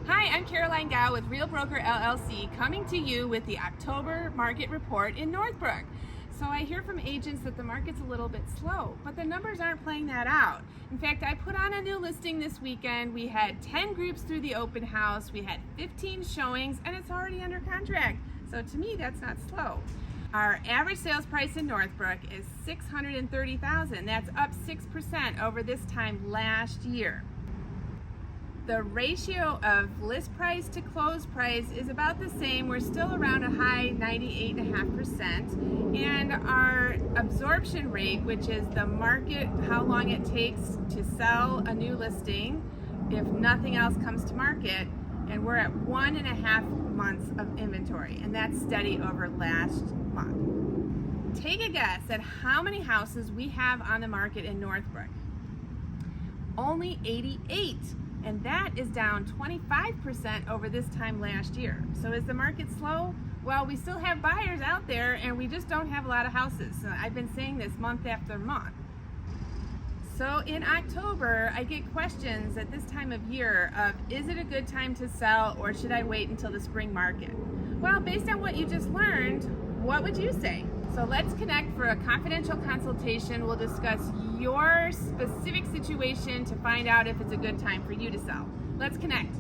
Hi, I'm Caroline Gau with Real Broker LLC, coming to you with the October market report in Northbrook. So I hear from agents that the market's a little bit slow, but the numbers aren't playing that out. In fact, I put on a new listing this weekend. We had 10 groups through the open house, we had 15 showings, and it's already under contract. So to me, that's not slow. Our average sales price in Northbrook is $630,000. That's up 6% over this time last year. The ratio of list price to close price is about the same. We're still around a high 98.5%. And our absorption rate, which is the market, how long it takes to sell a new listing if nothing else comes to market, and we're at 1.5 months of inventory, and that's steady over last month. Take a guess at how many houses we have on the market in Northbrook. Only 88. And that is down 25% over this time last year. So is the market slow? Well, we still have buyers out there and we just don't have a lot of houses. So I've been saying this month after month. So in October, I get questions at this time of year of, is it a good time to sell or should I wait until the spring market? Well, based on what you just learned, what would you say? So let's connect for a confidential consultation. We'll discuss your specific situation to find out if it's a good time for you to sell. Let's connect.